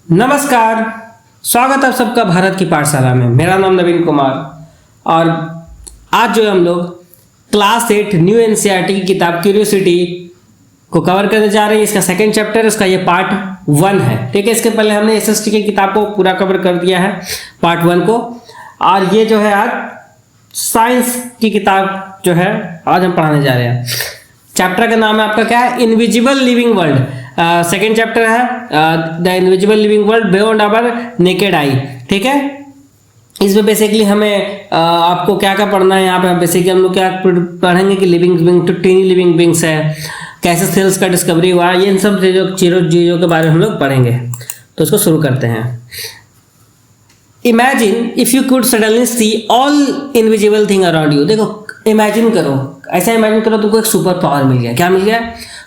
नमस्कार। स्वागत है आप सबका भारत की पाठशाला में। मेरा नाम नवीन कुमार और आज जो हम लोग क्लास 8 न्यू एनसीईआरटी की किताब क्यूरियोसिटी को कवर करने जा रहे हैं। इसका सेकंड चैप्टर, इसका ये पार्ट 1 है। ठीक है, इसके पहले हमने एसएसटी की किताब को पूरा कवर कर दिया है पार्ट 1 को, और ये जो है आज साइंस की किताब जो है आज हम पढ़ाने जा रहे हैं। चैप्टर का नाम है आपका क्या है? Invisible living world. Second chapter है the invisible living world beyond our naked eye. ठीक है, इसमें बेसिकली हमें आपको क्या क्या पढ़ना है। यहाँ पे बेसिकली हम लोग क्या पढ़ेंगे कि living being, tiny living beings है, कैसे सेल्स का डिस्कवरी हुआ, ये इन सब चीज़ों के बारे में हम लोग पढ़ेंगे। तो इसको शुरू करते हैं। Imagine if you could suddenly see all invisible thing around you. देखो, इमेजिन करो, ऐसा इमेजिन करो तुमको एक सुपर पावर मिल गया। क्या मिल गया?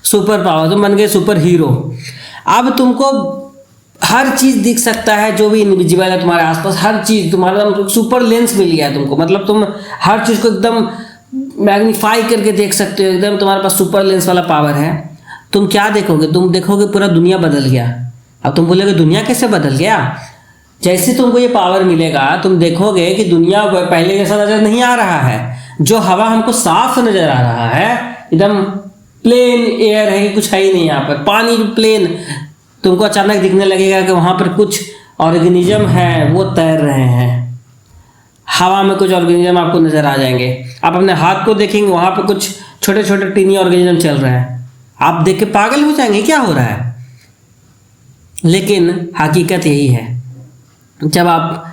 Super power. तुम बन गए सुपर हीरो। अब तुमको हर चीज दिख सकता है जो भी इनविजिबल है तुम्हारे आसपास, हर चीज तुम्हारा सुपर लेंस मिल गया है तुमको। मतलब तुम हर चीज को एकदम मैग्नीफाई करके देख सकते हो, एकदम तुम्हारे पास सुपर लेंस वाला पावर है। तुम क्या देखोगे? तुम देखोगे पूरा दुनिया बदल गया। अब तुम बोलोगे दुनिया कैसे बदल गया? जैसे तुमको ये पावर मिलेगा तुम देखोगे कि दुनिया पहले जैसा नजर नहीं आ रहा है। जो हवा हमको साफ नजर आ रहा है, एकदम प्लेन एयर है कि कुछ है ही नहीं। यहाँ पर पानी प्लेन, तुमको अचानक दिखने लगेगा कि वहां पर कुछ ऑर्गेनिज्म है, वो तैर रहे हैं। हवा में कुछ ऑर्गेनिज्म आपको नजर आ जाएंगे। आप अपने हाथ को देखेंगे, वहां पर कुछ छोटे छोटे टीनी ऑर्गेनिज्म चल रहे हैं। आप देख के पागल हो जाएंगे, क्या हो रहा है। लेकिन हकीकत यही है, जब आप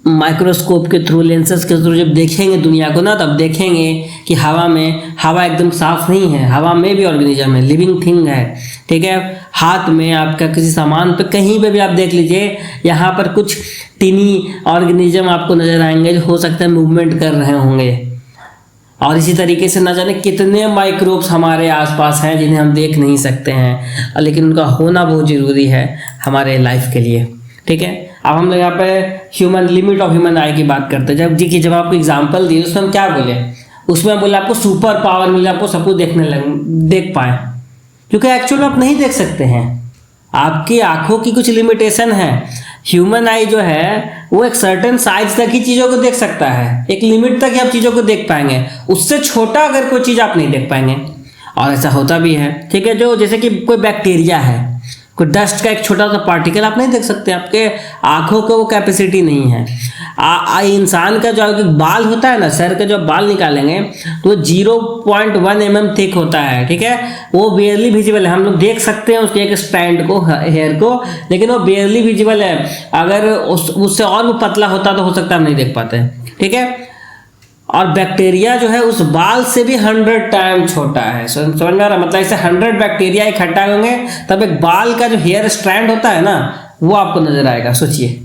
माइक्रोस्कोप के थ्रू, लेंसेज के थ्रू जब देखेंगे दुनिया को ना, तब देखेंगे कि हवा एकदम साफ नहीं है। हवा में भी ऑर्गेनिज्म है, लिविंग थिंग है। ठीक है, हाथ में आपका किसी सामान पे कहीं पे भी आप देख लीजिए, यहाँ पर कुछ टीनी ऑर्गेनिज्म आपको नजर आएंगे जो हो सकता है मूवमेंट कर रहे होंगे। और इसी तरीके से न जाने कितने माइक्रोब्स हमारे आसपास हैं जिन्हें हम देख नहीं सकते हैं, लेकिन उनका होना बहुत ज़रूरी है हमारे लाइफ के लिए। ठीक है, अब हम लोग यहाँ पे ह्यूमन लिमिट ऑफ ह्यूमन आई की बात करते हैं। जब आपको एग्जांपल दिए उसमें हम क्या बोले? उसमें हम बोले आपको सुपर पावर मिले, आपको सब कुछ देख पाए, क्योंकि एक्चुअल में आप नहीं देख सकते हैं। आपकी आंखों की कुछ लिमिटेशन है। ह्यूमन आई जो है वो एक सर्टेन साइज तक ही चीज़ों को देख सकता है, एक लिमिट तक ही आप चीज़ों को देख पाएंगे। उससे छोटा अगर कोई चीज़ आप नहीं देख पाएंगे, और ऐसा होता भी है। ठीक है, जो जैसे कि कोई बैक्टीरिया है, कोई डस्ट का एक छोटा सा पार्टिकल आप नहीं देख सकते, आपके आंखों को वो कैपेसिटी नहीं है। इंसान का जो बाल होता है ना, सर के जो बाल निकालेंगे तो 0.1 mm थिक होता है। ठीक है, वो बेयरली विजिबल है। हम लोग देख सकते हैं उसके एक स्ट्रैंड को, हेयर को, लेकिन वो बेयरली विजिबल है। अगर उससे और वो पतला होता तो हो सकता है हम नहीं देख पाते। ठीक है, और बैक्टीरिया जो है उस बाल से भी 100 टाइम छोटा है। समझ में आ रहा? मतलब ऐसे 100 बैक्टीरिया इकट्ठा होंगे तब एक बाल का जो हेयर स्ट्रैंड होता है ना, वो आपको नजर आएगा। सोचिए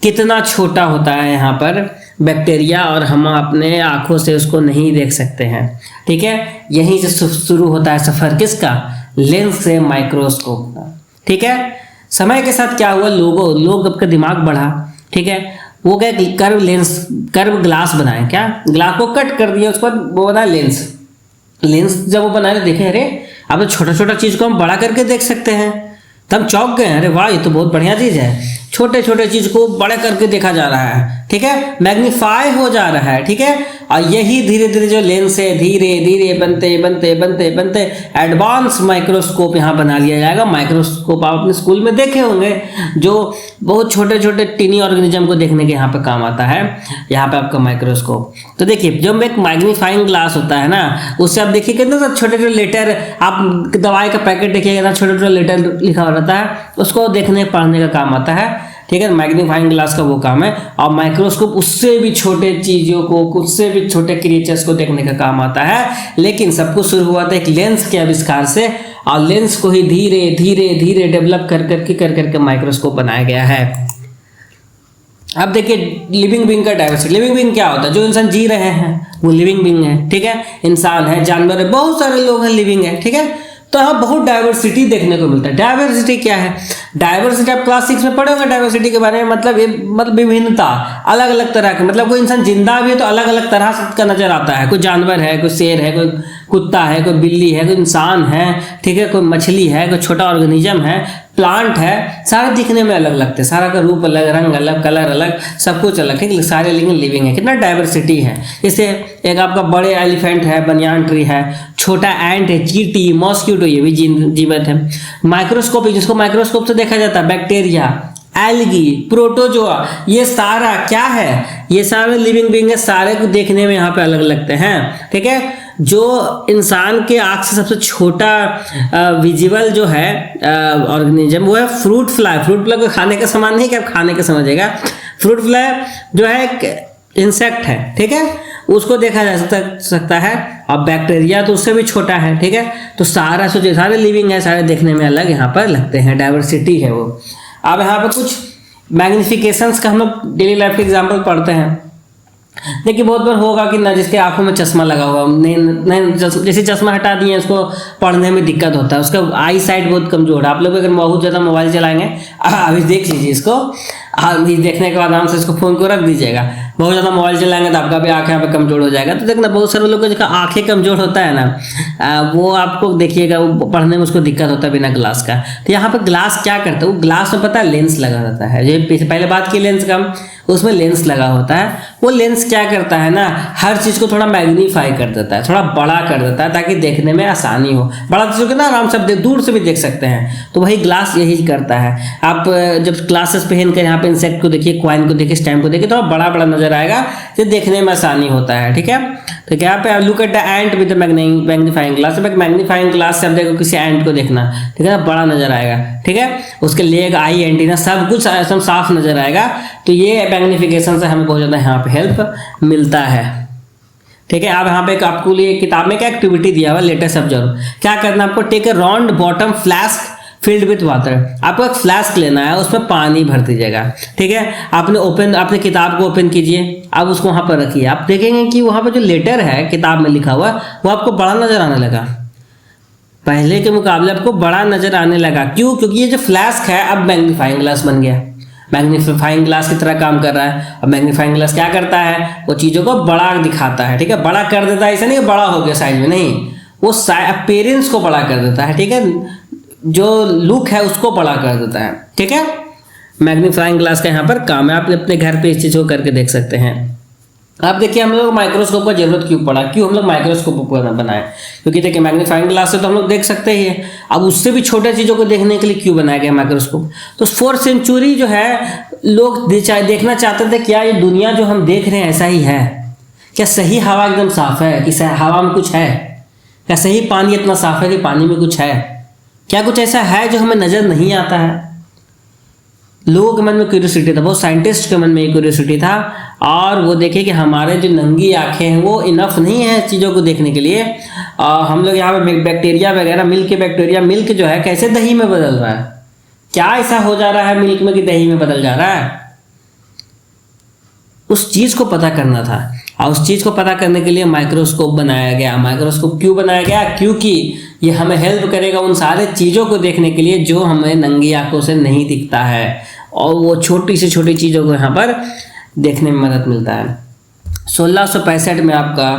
कितना छोटा होता है यहाँ पर बैक्टीरिया, और हम अपने आंखों से उसको नहीं देख सकते हैं। ठीक है, यहीं से शुरू होता है सफर किसका? लेंस से माइक्रोस्कोप का। ठीक है, समय के साथ क्या हुआ, लोग आपका दिमाग बढ़ा। ठीक है, वो क्या कर्व ग्लास बनाए, क्या ग्लास को कट कर दिया, उसके बाद वो बना लेंस जब वो बनाए देखे, अरे अब तो छोटा छोटा चीज को हम बड़ा करके देख सकते हैं। तब हम चौंक गए, अरे वाह ये तो बहुत बढ़िया चीज है। छोटे छोटे चीज को बड़े करके देखा जा रहा है। ठीक है, मैग्नीफाई हो जा रहा है। ठीक है, और यही धीरे धीरे जो लेंस है धीरे धीरे बनते बनते बनते बनते एडवांस माइक्रोस्कोप यहाँ बना लिया जाएगा। माइक्रोस्कोप आप अपने स्कूल में देखे होंगे, जो बहुत छोटे छोटे टीनी ऑर्गेनिज्म को देखने के यहाँ पे काम आता है। यहाँ पे आपका माइक्रोस्कोप, तो देखिए जब एक मैग्नीफाइंग ग्लास होता है ना, उससे आप देखिए कितना छोटे छोटे लेटर, आप दवाई का पैकेट देखिएगा ना, छोटे छोटे लेटर लिखा हुआ रहता है, उसको देखने पढ़ने का काम आता है। ठीक है, मैग्नीफाइंग ग्लास का वो काम है। और माइक्रोस्कोप उससे भी छोटे चीजों को, उससे भी छोटे क्रिएचर्स को देखने का काम आता है। लेकिन सब कुछ शुरू हुआ था एक लेंस के आविष्कार से, और लेंस को ही धीरे धीरे धीरे डेवलप कर करके माइक्रोस्कोप बनाया गया है। अब देखिए लिविंग बीइंग का डायवर्सिटी। लिविंग बीइंग क्या होता है? जो इंसान जी रहे हैं वो लिविंग बीइंग है। ठीक है, इंसान है, जानवर है, बहुत सारे लोग हैं, लिविंग है। ठीक है, तो यहाँ बहुत डाइवर्सिटी देखने को मिलता है। डाइवर्सिटी क्या है? डाइवर्सिटी आप क्लास 6 में पढ़े होंगे डाइवर्सिटी के बारे में, मतलब विभिन्नता, अलग अलग तरह के, मतलब कोई इंसान जिंदा भी है तो अलग अलग तरह का नजर आता है। कोई जानवर है, कोई शेर है, कोई कुत्ता है, कोई बिल्ली है, कोई इंसान है, ठीक है, कोई मछली है, कोई छोटा ऑर्गेनिज्म है, प्लांट है, सारे दिखने में अलग लगते हैं, सारा का रूप अलग, रंग अलग, कलर अलग, सब कुछ अलग, ठीक है, सारे लेकिन लिविंग है। कितना डाइवर्सिटी है। जैसे एक आपका बड़े एलिफेंट है, बनियान ट्री है, छोटा एंट है, चींटी, मॉस्किटो, ये भी जीवित है। माइक्रोस्कोप, जिसको माइक्रोस्कोप से देखा जाता है, बैक्टीरिया, एल्गी, प्रोटोजोआ, ये सारा क्या है? ये सारे लिविंग बीइंग है, सारे को देखने में यहाँ पे अलग लगते हैं, ठीक है। जो इंसान के आँख से सबसे छोटा विजिबल जो है ऑर्गेनिज्म, वो है फ्रूट फ्लाई। फ्रूट फ्लाई को खाने का सामान नहीं कि आप खाने का समझेगा। फ्रूट फ्लाई जो है एक इंसेक्ट है, ठीक है, उसको देखा जा सकता है। अब बैक्टीरिया तो उससे भी छोटा है, ठीक है। तो सारे लिविंग है, सारे देखने में अलग यहाँ पर लगते हैं, डाइवर्सिटी है वो। अब यहाँ पे कुछ मैग्निफिकेशंस का हम लोग डेली लाइफ के एग्जाम्पल पढ़ते हैं। देखिए बहुत बार होगा कि ना जिसके आंखों में चश्मा लगा हुआ, नहीं जैसे चश्मा हटा दिए उसको पढ़ने में दिक्कत होता है, उसका आई साइट बहुत कमजोर है। आप लोग अगर बहुत ज़्यादा मोबाइल चलाएंगे, अभी देख लीजिए इसको, अभी देखने के बाद आराम से इसको फ़ोन को रख दीजिएगा। बहुत ज़्यादा मोबाइल चलाएंगे तो आपका भी आँख यहाँ पे कमजोर हो जाएगा। तो देखना बहुत सारे लोगों का आँखें कमजोर होता है ना, वो आपको देखिएगा वो पढ़ने में उसको दिक्कत होता है बिना ग्लास का। तो यहाँ पर ग्लास क्या करता है, वो ग्लास में पता है लेंस लगा रहता है। जो पहले बात की लेंस का, उसमें लेंस लगा होता है। वो लेंस क्या करता है ना, हर चीज़ को थोड़ा मैग्नीफाई कर देता है, थोड़ा बड़ा कर देता है ताकि देखने में आसानी हो। बड़ा चीज़ों के ना आराम से दूर से भी देख सकते हैं। तो वही ग्लास यही करता है। आप जब ग्लासेस पहन कर यहाँ पे इंसेक्ट को देखिए, क्वाइन को देखिए, स्टैम्प को देखिए, थोड़ा बड़ा बड़ा नजर आएगा, जो देखने में आसानी होता है, ठीक है। तो क्या पे look at the ant with magnifying glass. Magnifying glass से आप देखो किसी एंट को देखना, ठीक है ना, बड़ा नजर आएगा, ठीक है। उसके लेग, आई, एंटीना सब कुछ एकदम साफ नजर आएगा। तो ये मैग्निफिकेशन से हमें बहुत ज़्यादा यहाँ पे हेल्प मिलता है, ठीक है। अब यहाँ पे आपको लिए किताब में क्या एक्टिविटी दिया हुआ, लेटेस्ट ऑब्जर्व। क्या करना आपको, take a round bottom flask filled with water. आपको एक फ्लास्क लेना है, उसमें पानी भर दीजिएगा, ठीक है। आपने किताब को ओपन कीजिए, अब उसको वहां पर रखिए। आप देखेंगे कि वहां पर जो लेटर है किताब में लिखा हुआ, वो आपको बड़ा नजर आने लगा, पहले के मुकाबले आपको बड़ा नजर आने लगा। क्यों? क्योंकि ये जो फ्लास्क है अब मैग्नीफाइंग ग्लास बन गया, मैग्नीफाइंग ग्लास की तरह काम कर रहा है। अब मैग्नीफाइंग ग्लास क्या करता है, वो चीज़ों को बड़ा दिखाता है, ठीक है, बड़ा कर देता है। ऐसा नहीं बड़ा हो गया साइज में, नहीं, वो अपीयरेंस को बड़ा कर देता है, ठीक है, जो लुक है उसको बड़ा कर देता है, ठीक है। मैग्नीफाइंग ग्लास का यहाँ पर काम है। आप अपने घर पे इस चीज़ को करके देख सकते हैं। आप देखिए हम लोग माइक्रोस्कोप का जरूरत क्यों पड़ा, क्यों हम लोग माइक्रोस्कोप बनाए? क्योंकि देखिए मैग्नीफाइंग ग्लास से तो हम लोग देख सकते ही है, अब उससे भी छोटे चीज़ों को देखने के लिए क्यों बनाया गया माइक्रोस्कोप? तो 4th सेंचुरी जो है लोग देखना चाहते थे क्या ये दुनिया जो हम देख रहे हैं ऐसा ही है क्या? सही हवा एकदम साफ है कि हवा में कुछ है क्या? सही पानी इतना साफ है कि पानी में कुछ है क्या? कुछ ऐसा है जो हमें नजर नहीं आता है? लोगों के मन में क्यूरियोसिटी था, बहुत साइंटिस्ट के मन में क्यूरियोसिटी था, और वो देखे कि हमारे जो नंगी आंखें हैं वो इनफ नहीं है चीज़ों को देखने के लिए। हम लोग यहाँ पे बैक्टीरिया वगैरह, मिल्क जो है कैसे दही में बदल रहा है? क्या ऐसा हो जा रहा है मिल्क में कि दही में बदल जा रहा है? उस चीज़ को पता करना था, और उस चीज़ को पता करने के लिए माइक्रोस्कोप बनाया गया। माइक्रोस्कोप क्यों बनाया गया? क्योंकि ये हमें हेल्प करेगा उन सारे चीज़ों को देखने के लिए जो हमें नंगी आंखों से नहीं दिखता है, और वो छोटी से छोटी चीज़ों को यहाँ पर देखने में मदद मिलता है। 1665 में आपका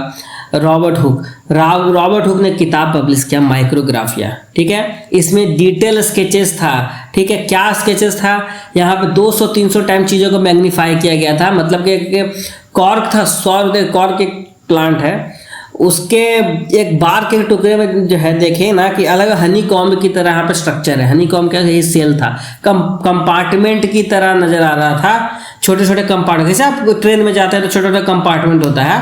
रॉबर्ट हुक ने किताब पब्लिश किया, माइक्रोग्राफिया, ठीक है। इसमें डिटेल स्केचेस था, ठीक है। क्या स्केचेस था? यहाँ पे 200-300 टाइम चीज़ों को मैग्नीफाई किया गया था। मतलब कि कॉर्क था, कॉर्क एक प्लांट है, उसके एक बार के टुकड़े में जो है देखें ना कि अलग हनी कॉम्ब की तरह यहाँ पे स्ट्रक्चर है। हनी कॉम्ब क्या है? सेल था, कंपार्टमेंट की तरह नजर आ रहा था, छोटे छोटे कंपार्टमेंट। जैसे आप ट्रेन में जाते हैं तो छोटा छोटा कंपार्टमेंट होता है,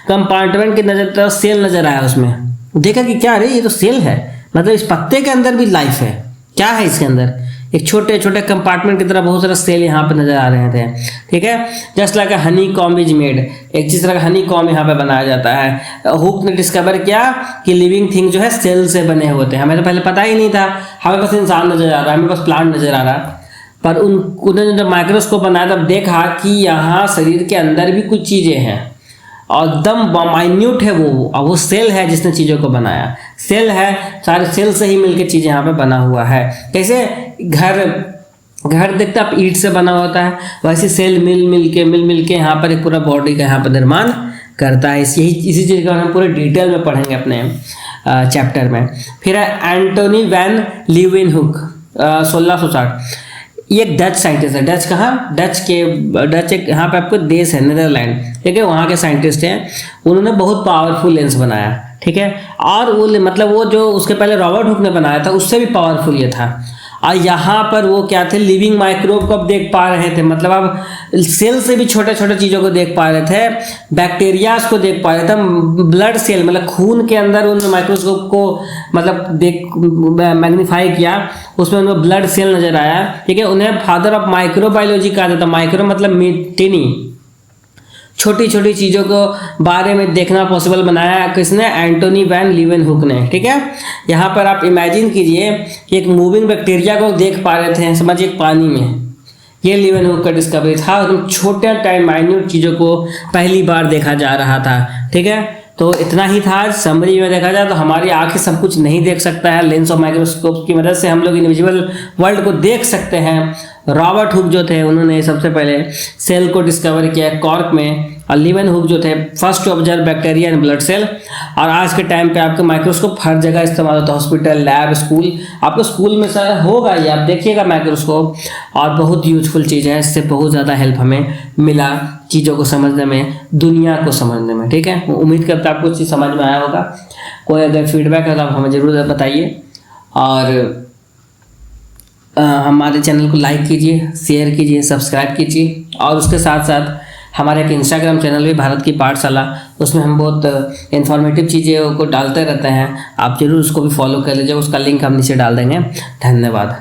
कंपार्टमेंट की नजर तरफ सेल नजर आया उसमें। देखा कि क्या, अरे ये तो सेल है, मतलब इस पत्ते के अंदर भी लाइफ है, क्या है इसके अंदर? एक छोटे छोटे कंपार्टमेंट की तरह बहुत सारा सेल यहाँ पे नजर आ रहे थे, ठीक है। Just like Honey comb is made, एक चीज तरह का हनी कॉम्ब यहाँ पे बनाया जाता है। हुक ने डिस्कवर किया कि लिविंग थिंग जो है सेल से बने होते हैं। हमें तो पहले पता ही नहीं था, हमें बस इंसान नजर आ रहा है, हमें बस प्लांट नजर आ रहा है। पर उन्होंने जब माइक्रोस्कोप बनाया तब देखा कि यहाँ शरीर के अंदर भी कुछ चीजें हैं, और एकदम माइन्यूट है वो सेल है जिसने चीज़ों को बनाया, सेल है, सारे सेल से ही मिलके चीज़ यहाँ पे बना हुआ है। कैसे घर देखते आप ईंट से बना होता है, वैसे सेल मिल के यहाँ पर एक पूरा बॉडी का यहाँ पर निर्माण करता है। इसी चीज़ का हम पूरे डिटेल में पढ़ेंगे अपने चैप्टर में। फिर है एंटोनी वैन लीeuwenhoek 1660, ये डच साइंटिस्ट है। डच कहाँ, डच एक यहाँ पे आपको देश है नीदरलैंड, ठीक है, वहाँ के साइंटिस्ट हैं। उन्होंने बहुत पावरफुल लेंस बनाया, ठीक है, और वो मतलब वो जो उसके पहले रॉबर्ट हुक ने बनाया था उससे भी पावरफुल ये था। और यहाँ पर वो क्या थे, लिविंग माइक्रोब को अब देख पा रहे थे, मतलब अब सेल से भी छोटे छोटे चीज़ों को देख पा रहे थे, बैक्टीरियाज को देख पा रहे थे, ब्लड सेल मतलब खून के अंदर उन्होंने माइक्रोस्कोप को मतलब मैग्नीफाई किया, उसमें उन्हें ब्लड सेल नजर आया, ठीक है। उन्हें फादर ऑफ माइक्रोबायोलॉजी कहा जाता, माइक्रो मतलब टिनी, छोटी छोटी चीज़ों को बारे में देखना पॉसिबल बनाया किसने, एंटोनी वैन लीeuwenhoek ने, ठीक है। यहाँ पर आप इमेजिन कीजिए कि एक मूविंग बैक्टीरिया को देख पा रहे थे, समझिए पानी में, ये लीeuwenhoek का डिस्कवरी था। और छोटे टाइम माइन्यूट चीज़ों को पहली बार देखा जा रहा था, ठीक है। तो इतना ही था। समरी में देखा जाए तो हमारी आंखें सब कुछ नहीं देख सकता है, लेंस और माइक्रोस्कोप की मदद से हम लोग इनविजिबल वर्ल्ड को देख सकते हैं। रॉबर्ट हुक जो थे उन्होंने सबसे पहले सेल को डिस्कवर किया कॉर्क में, और लीeuwenhoek जो थे first to observe bacteria and blood cell. और आज के टाइम पे आपके माइक्रोस्कोप हर जगह इस्तेमाल होता है, हॉस्पिटल, लैब, स्कूल, आपको स्कूल में सर होगा ये, आप देखिएगा माइक्रोस्कोप, और बहुत यूजफुल चीज़ है। इससे बहुत ज़्यादा हेल्प हमें मिला चीज़ों को समझने में, दुनिया को समझने में, ठीक है। उम्मीद करता हूँ आपको चीज़ समझ में आया होगा। कोई अगर फीडबैक है तो आप हमें ज़रूर बताइए, और हमारे चैनल को लाइक कीजिए, शेयर कीजिए, सब्सक्राइब कीजिए। और उसके साथ साथ हमारे एक इंस्टाग्राम चैनल भी भारत की पाठशाला, उसमें हम बहुत इन्फॉर्मेटिव चीज़ें को डालते रहते हैं, आप जरूर उसको भी फॉलो कर लीजिए, उसका लिंक हम नीचे डाल देंगे। धन्यवाद।